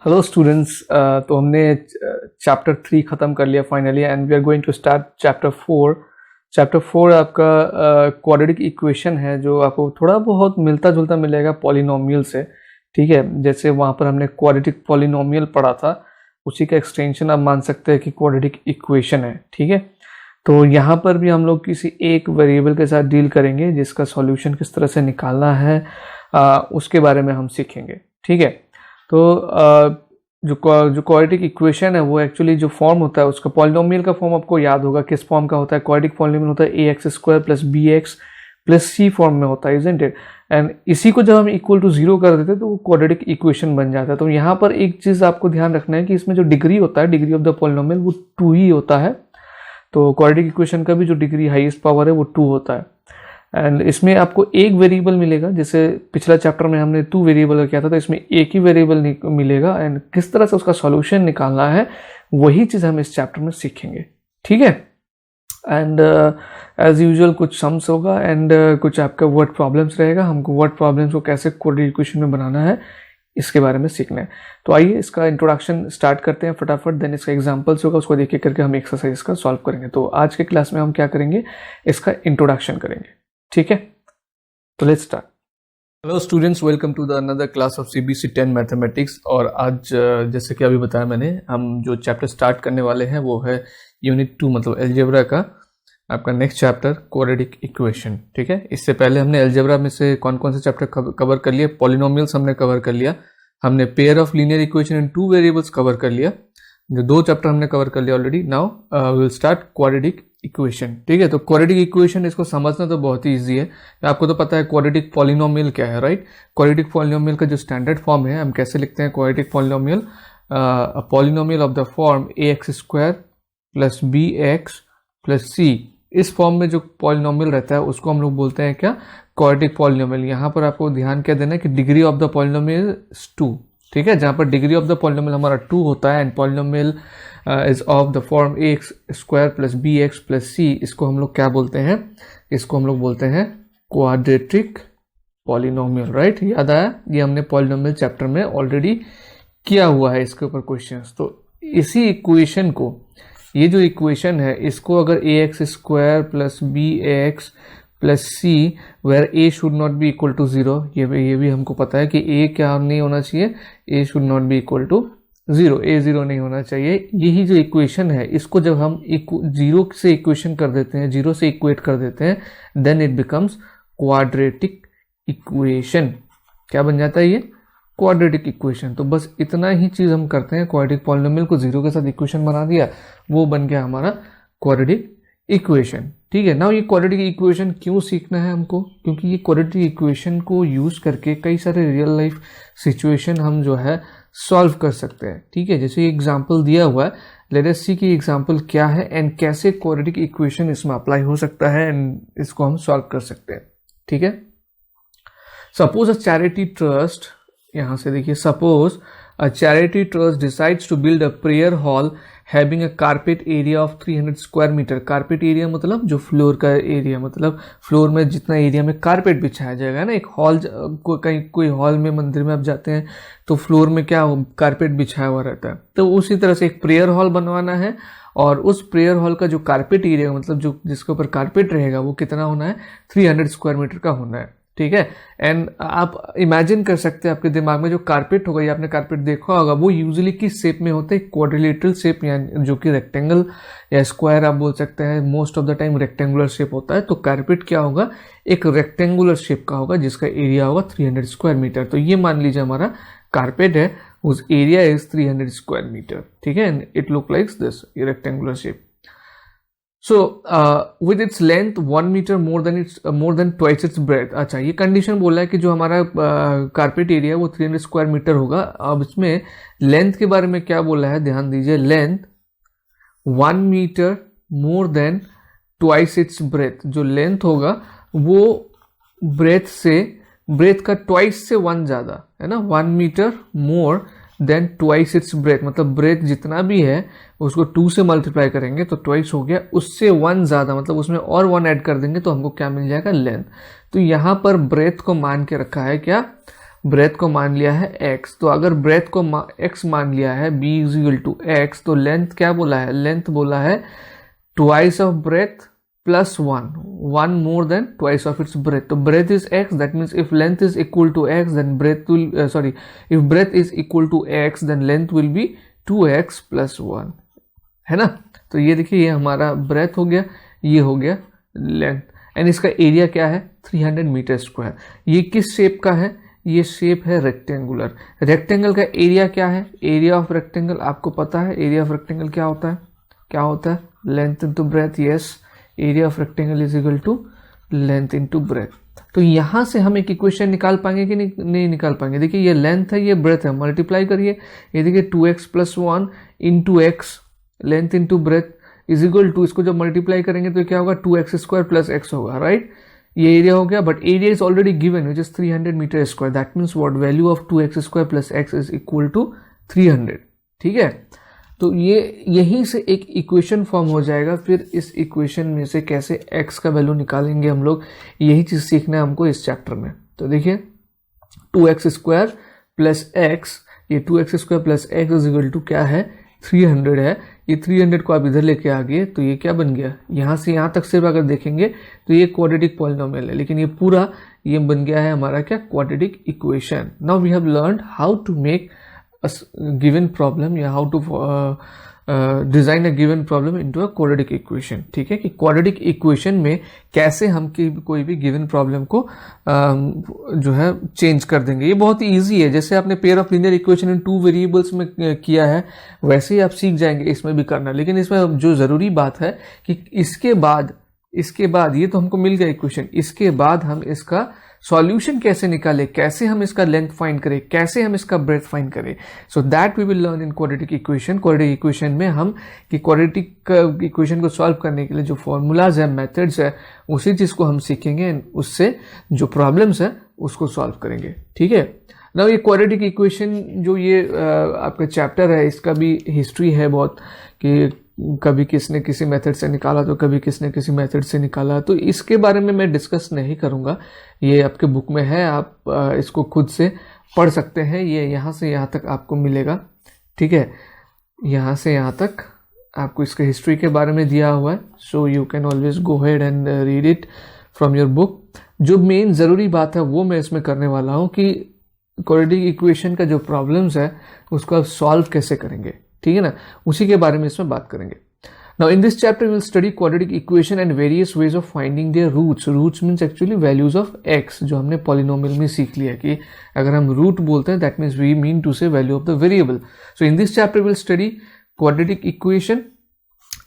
Hello students. तो हमने chapter 3 ख़त्म कर लिया finally and we are going to start chapter 4। Chapter 4 आपका क्वाड्रेटिक इक्वेशन है जो आपको थोड़ा बहुत मिलता जुलता मिलेगा पॉलिनोमियल से। ठीक है, जैसे वहाँ पर हमने क्वाड्रेटिक पॉलिनोमियल पढ़ा था उसी का एक्सटेंशन आप मान सकते हैं कि क्वाड्रेटिक इक्वेशन है। ठीक है, तो यहाँ पर भी हम लोग किसी एक वेरिएबल के साथ डील करेंगे जिसका सॉल्यूशन किस तरह से निकालना है उसके बारे में हम सीखेंगे। ठीक है, तो जो क्वाड्रेटिक इक्वेशन है वो एक्चुअली जो फॉर्म होता है उसका पॉलिनोमियल का फॉर्म आपको याद होगा किस फॉर्म का होता है। क्वाड्रेटिक पॉलिनोमियल होता है ax² + bx + c फॉर्म में होता है, इजंट इट। एंड इसी को जब हम इक्वल टू 0 कर देते हैं तो वो क्वाड्रेटिक इक्वेशन बन जाता है। तो यहाँ पर एक चीज़ आपको ध्यान रखना है कि इसमें जो डिग्री होता है, डिग्री ऑफ द पॉलिनोमियल, वो 2 ही होता है। तो क्वाड्रेटिक इक्वेशन का भी जो डिग्री हाईएस्ट पावर है वो 2 होता है। एंड इसमें आपको एक वेरिएबल मिलेगा, जैसे पिछला चैप्टर में हमने 2 वेरिएबल का किया था, तो इसमें एक ही वेरिएबल मिलेगा एंड किस तरह से उसका सॉल्यूशन निकालना है वही चीज़ हम इस चैप्टर में सीखेंगे। ठीक है, एंड एज यूजुअल कुछ सम्स होगा एंड कुछ आपका वर्ड प्रॉब्लम्स रहेगा। हमको वर्ड प्रॉब्लम्स को कैसे क्वाड्रेटिक इक्वेशन में बनाना है इसके बारे में सीखना है। तो आइए इसका इंट्रोडक्शन स्टार्ट करते हैं फटाफट, देन इसका एग्जांपल्स होगा, उसको देख करके हम एक्सरसाइज का सॉल्व करेंगे। तो आज के क्लास में हम क्या करेंगे, इसका इंट्रोडक्शन करेंगे। ठीक है, तो let's start. Hello students, welcome to the another class of CBSE 10 mathematics. और आज जैसे कि अभी बताया मैंने, हम जो चैप्टर स्टार्ट करने वाले हैं वो है यूनिट 2 मतलब अलजेब्रा का आपका नेक्स्ट चैप्टर क्वाड्रेटिक इक्वेशन। ठीक है, इससे पहले हमने अलजेब्रा में से कौन कौन से चैप्टर कवर कर लिए। पॉलिनोमियल्स हमने कवर कर लिया, हमने pair of linear equation in 2 variables cover कर लिया, जो 2 चैप्टर हमने कवर कर लिया already. Now we will start quadratic equation. ठीक है, तो क्वाड्रेटिक इक्वेशन इसको समझना तो बहुत ही इजी है। आपको तो पता है क्वाड्रेटिक पॉलिनोमियल क्या है, राइट। क्वाड्रेटिक पॉलिनोमियल का जो स्टैंडर्ड फॉर्म है, हम कैसे लिखते हैं quadratic polynomial, polynomial of the form ax² + bx + c। इस फॉर्म में जो पॉलिनोमियल रहता है उसको हम लोग बोलते हैं क्या, क्वाड्रेटिक पॉलिनोमियल। यहाँ पर आपको ध्यान क्या देना है कि degree of the polynomial is 2। ठीक है, जहाँ पर डिग्री ऑफ द पॉलिनोमियल हमारा 2 होता है and polynomial is of the form ax² + bx + c, इसको हम लोग क्या बोलते हैं, इसको हम लोग बोलते हैं क्वाड्रेटिक पॉलिनोमियल, राइट। याद आया, ये हमने पॉलिनोमियल चैप्टर में ऑलरेडी किया हुआ है इसके ऊपर क्वेश्चंस। तो इसी इक्वेशन को, ये जो इक्वेशन है इसको अगर ax² + bx + c where a should not be equal to 0, ये भी हमको पता है कि a क्या नहीं होना चाहिए, a should not be equal to 0, a 0 नहीं होना चाहिए। यही जो इक्वेशन है इसको जब हम 0 से इक्वेशन कर देते हैं, 0 से इक्वेट कर देते हैं, then it becomes quadratic equation. क्या बन जाता है ये, क्वाड्रेटिक इक्वेशन। तो बस इतना ही चीज़ हम करते हैं, क्वाड्रेटिक पॉलिनोमियल को 0 के साथ इक्वेशन बना दिया, वो बन गया हमारा क्वाड्रेटिक इक्वेशन। ठीक है, नाउ ये क्वाड्रेटिक इक्वेशन क्यों सीखना है हमको, क्योंकि ये क्वाड्रेटिक इक्वेशन को यूज करके कई सारे रियल लाइफ सिचुएशन हम जो है सॉल्व कर सकते हैं। ठीक है, जैसे एग्जांपल दिया हुआ है, लेट अस सी की एग्जांपल क्या है एंड कैसे क्वाड्रेटिक इक्वेशन इसमें अप्लाई हो सकता है एंड इसको हम सॉल्व कर सकते हैं। ठीक है, सपोज अ चैरिटी ट्रस्ट, यहां से देखिए, suppose a charity trust decides to build a prayer hall having a carpet area of 300 square metre. Carpet area मतलब जो फ्लोर का एरिया, मतलब फ्लोर में जितना एरिया में कारपेट बिछाया जाएगा ना। एक हॉल, कहीं कोई हॉल में, मंदिर में आप जाते हैं तो फ्लोर में क्या कारपेट बिछाया हुआ रहता है, तो उसी तरह से एक प्रेयर हॉल बनवाना है और उस प्रेयर हॉल का जो कारपेट एरिया, मतलब जो जिसके ऊपर कारपेट रहेगा, वो कितना होना है, 300 स्क्वायर मीटर का होना है। ठीक है, एंड आप इमेजिन कर सकते हैं अपने दिमाग में जो कारपेट होगा, या आपने कारपेट देखा होगा, वो यूजुअली किस शेप में होते हैं, क्वाड्रिलेटरल शेप, या जो कि रेक्टेंगल या स्क्वायर आप बोल सकते हैं, most of the time rectangular shape होता है। तो कारपेट क्या होगा, एक रेक्टेंगुलर शेप का होगा जिसका एरिया होगा 300 स्क्वायर मीटर। तो ये मान लीजिए हमारा कारपेट है, उस एरिया इज 300 स्क्वायर मीटर। ठीक है, and it look like this, ये rectangular shape. So with its length 1 meter more than twice its breadth। अच्छा, ये कंडीशन बोला है कि जो हमारा कारपेट एरिया है वो 300 स्क्वायर मीटर होगा। अब इसमें लेंथ के बारे में क्या बोला है, ध्यान दीजिए, length 1 metre more than twice its breadth. जो लेंथ होगा वो ब्रेथ का ट्वाइस से 1 ज्यादा है ना, 1 metre more than twice its breadth, मतलब ब्रेथ जितना भी है उसको 2 से मल्टीप्लाई करेंगे तो ट्वाइस हो गया, उससे 1 ज्यादा, मतलब उसमें और 1 ऐड कर देंगे तो हमको क्या मिल जाएगा, लेंथ। तो यहाँ पर ब्रेथ को मान के रखा है क्या, ब्रेथ को मान लिया है x, तो अगर ब्रेथ को x मान लिया है b is equal to x, तो लेंथ क्या बोला है, लेंथ बोला है twice of breadth plus one more than twice of its breadth. तो breadth is x, that means if length is equal to x then breadth will if breadth is equal to x then length will be 2x plus 1, है ना। तो ये देखिए ये हमारा breath हो गया, ये हो गया लेंथ, एंड इसका एरिया क्या है 300 मीटर स्क्वायर। ये किस शेप का है, ये शेप है रेक्टेंगुलर। रेक्टेंगल का एरिया क्या है, एरिया ऑफ रेक्टेंगल आपको पता है, एरिया ऑफ रेक्टेंगल क्या होता है, क्या होता है, length into breadth. Yes, area of rectangle is equal to length into breadth. तो यहां से हम एक इक्वेशन निकाल पाएंगे कि नहीं निकाल पाएंगे। देखिए ये लेंथ है, ये ब्रेथ है, मल्टीप्लाई करिए, ये देखिए 2x plus 1 into x, length into breadth is equal to, इसको जब मल्टीप्लाई करेंगे तो क्या होगा 2x स्क्वायर प्लस x होगा, राइट। ये एरिया हो गया, but area is already given which is 300 metre square, that means what, value of 2x square plus x is equal to 300, ठीक है। तो ये यहीं से एक इक्वेशन फॉर्म हो जाएगा। फिर इस इक्वेशन में से कैसे x का वैल्यू निकालेंगे हम लोग, यही चीज सीखना है हमको इस चैप्टर में। तो देखिए 2x स्क्वायर प्लस x, ये 2x square plus x is equal to क्या है 300 है। ये 300 को आप इधर लेके आ गए तो ये क्या बन गया, यहां से यहां तक सिर्फ अगर देखेंगे तो ये क्वाड्रेटिक पॉलिनोमियल है, लेकिन ये पूरा ये बन गया है हमारा क्या, quadratic equation. Now we have learned how to make a given problem या how to design a given problem into a quadratic equation, ठीक है। कि क्वाड्रेटिक इक्वेशन में कैसे हम कोई भी गिवन प्रॉब्लम को जो है चेंज कर देंगे। ये बहुत ही ईजी है, जैसे आपने pair of linear equation in 2 variables में किया है वैसे ही आप सीख जाएंगे इसमें भी करना। लेकिन इसमें जो जरूरी बात है कि इसके बाद ये तो हमको मिल गया इक्वेशन, इसके बाद हम इसका सॉल्यूशन कैसे निकालें, कैसे हम इसका लेंथ फाइंड करें, कैसे हम इसका ब्रेथ फाइंड करें। So that we will learn in quadratic equation. Quadratic equation में हम कि क्वाड्रेटिक इक्वेशन को सॉल्व करने के लिए जो फॉर्मूलाज है, मेथड्स है, उसी चीज को हम सीखेंगे, उससे जो प्रॉब्लम्स है उसको सॉल्व करेंगे, ठीक है। नाउ ये क्वाड्रेटिक इक्वेशन जो ये आपका चैप्टर है, इसका भी हिस्ट्री है बहुत, कि कभी किसने किसी मेथड से निकाला तो कभी किसने किसी मेथड से निकाला, तो इसके बारे में मैं डिस्कस नहीं करूंगा। ये आपके बुक में है, आप इसको खुद से पढ़ सकते हैं। ये यहाँ से यहाँ तक आपको मिलेगा, ठीक है। यहाँ से यहाँ तक आपको इसके हिस्ट्री के बारे में दिया हुआ है, so you can always go head and read it from your book. जो मेन ज़रूरी बात है वो मैं इसमें करने वाला हूँ कि क्वाड्रेटिक इक्वेशन का जो प्रॉब्लम्स है उसको आप सॉल्व कैसे करेंगे, ठीक है ना, उसी के बारे में इसमें बात करेंगे। Now in this chapter we will study quadratic equation and various ways of finding their roots. Roots means actually values of x, जो हमने polynomial में सीख लिया कि अगर हम root बोलते हैं that means we mean to say value of the variable. So in this chapter we will study quadratic equation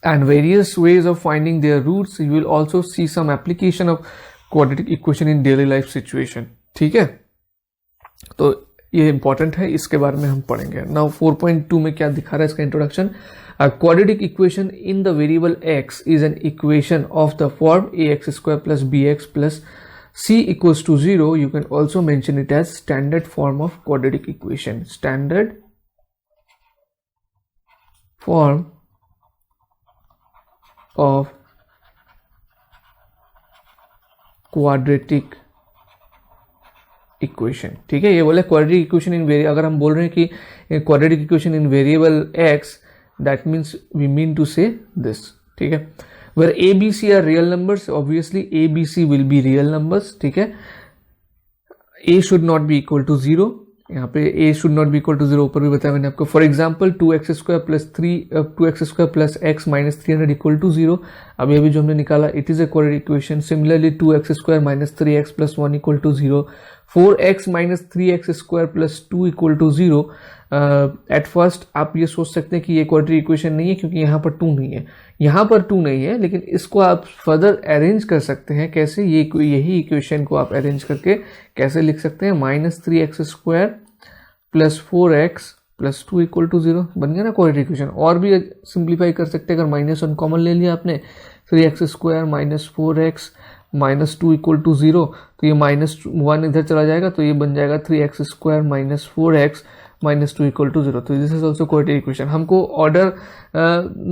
and various ways of finding their roots. You will also see some application of quadratic equation in daily life situation, ठीक है। तो ये important है, इसके बारे में हम पढ़ेंगे। नाउ 4.2 में क्या दिखा रहा है इसका introduction. A quadratic equation in the variable x is an equation of the form ax square plus bx plus c equals to 0. You can also mention it as standard form of quadratic equation. Standard form of quadratic equation, ठीक है। ये बोले quadratic equation in variable, अगर हम बोल रहे हैं कि quadratic equation in variable x, that means we mean to say this, ठीक है। Where a b c are real numbers, obviously a b c will be real numbers, ठीक है। a should not be equal to 0, यहाँ पे a should not be equal to 0 ऊपर भी बताया मैंने आपको। For example 2x square plus x minus 300 equal to 0, अभी जो हमने निकाला it is a quadratic equation. Similarly 2x square minus 3x plus 1 equal to 0, 4x minus 3x square plus 2 equal to 0। At first आप ये सोच सकते हैं कि ये क्वाड्रेटिक इक्वेशन नहीं है क्योंकि यहाँ पर 2 नहीं है, यहाँ पर 2 नहीं है, लेकिन इसको आप फर्दर अरेंज कर सकते हैं। कैसे, यही इक्वेशन को आप अरेंज करके कैसे लिख सकते हैं, minus 3x square plus 4x plus 2 equal to 0 बन गया ना क्वाड्रेटिक इक्वेशन। और भी सिंप्लीफाई कर सकते हैं, अगर -1 कॉमन ले लिया आपने, 3x square minus 4x minus 2 equal to 0, तो ये -1 इधर चला जाएगा तो ये बन जाएगा 3x square minus 4x -2 equal to 0, तो this is also quadratic equation. हमको ऑर्डर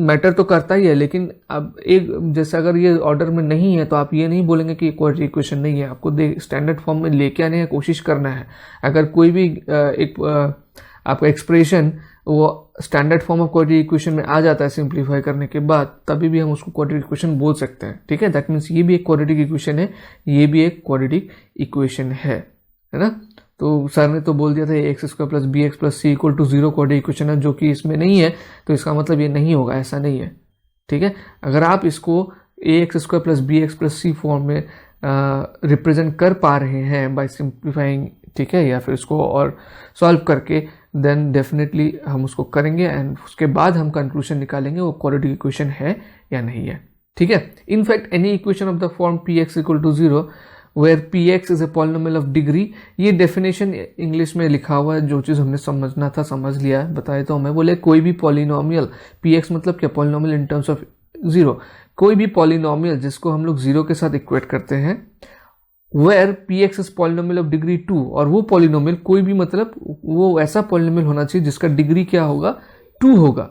मैटर तो करता ही है, लेकिन अब एक जैसे अगर ये ऑर्डर में नहीं है तो आप ये नहीं बोलेंगे कि क्वाड्रेटिक इक्वेशन नहीं है, आपको स्टैंडर्ड फॉर्म में लेके आने की कोशिश करना है। अगर कोई भी आपका एक्सप्रेशन वो standard form of quadratic equation में आ जाता है सिंप्लीफाई करने के बाद, तभी भी हम उसको क्वाड्रेटिक इक्वेशन बोल सकते हैं, ठीक है। दैट मीन्स ये भी एक क्वाड्रेटिक इक्वेशन है, ये भी एक क्वाड्रेटिक इक्वेशन है ना। तो सर ने तो बोल दिया था x square plus B x plus c equal to 0 quadratic equation है, जो कि इसमें नहीं है, तो इसका मतलब ये नहीं होगा, ऐसा नहीं है, ठीक है। अगर आप इसको A X square plus B x plus C form में रिप्रेजेंट कर पा रहे हैं बाय सिंप्लीफाइंग, ठीक है, या फिर इसको और सॉल्व करके, देन डेफिनेटली हम उसको करेंगे एंड उसके बाद हम कंक्लूजन निकालेंगे वो क्वाड्रेटिक इक्वेशन है या नहीं है, ठीक है। In fact any equation of the form p x equal to 0 where p x is a polynomial of degree, ये डेफिनेशन इंग्लिश में लिखा हुआ है, जो चीज़ हमने समझना था समझ लिया, बताए तो हमें बोले कोई भी पॉलिनोमियल, पी एक्स मतलब क्या, पॉलिनोमियल इन टर्म्स ऑफ 0, कोई भी पॉलिनोमियल जिसको हम लोग 0 के साथ इक्वेट करते हैं, where p x is polynomial of degree 2, और वो पॉलिनोमियल कोई भी मतलब वो ऐसा पॉलिनोमियल होना चाहिए जिसका डिग्री क्या होगा, 2 होगा,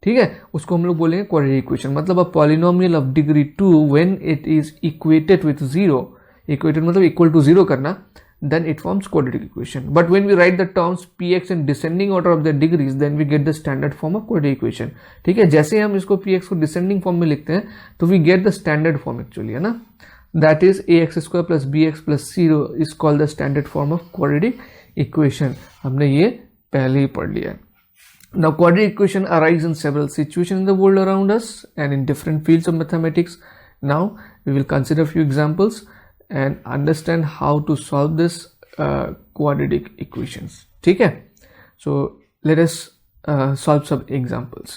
ठीक है, उसको हम लोग बोलेंगे क्वाड्रेटिक इक्वेशन। मतलब a polynomial of degree 2 when it is equated with 0, equated मतलब इक्वल टू 0 करना, then it forms quadratic equation. But when we write the terms px in descending order of their degrees, then we get the standard form of quadratic equation, ठीक है। जैसे हम इसको px को descending form में लिखते हैं तो we get the standard form actually, है ना, that is ax square plus bx plus c is called the standard form of quadratic equation। हमने ये पहले ही पढ़ लिया है। Now quadratic equation arise in several situations in the world around us and in different fields of mathematics. Now we will consider a few examples and understand how to solve this quadratic equations, ठीक है। So let us solve some examples.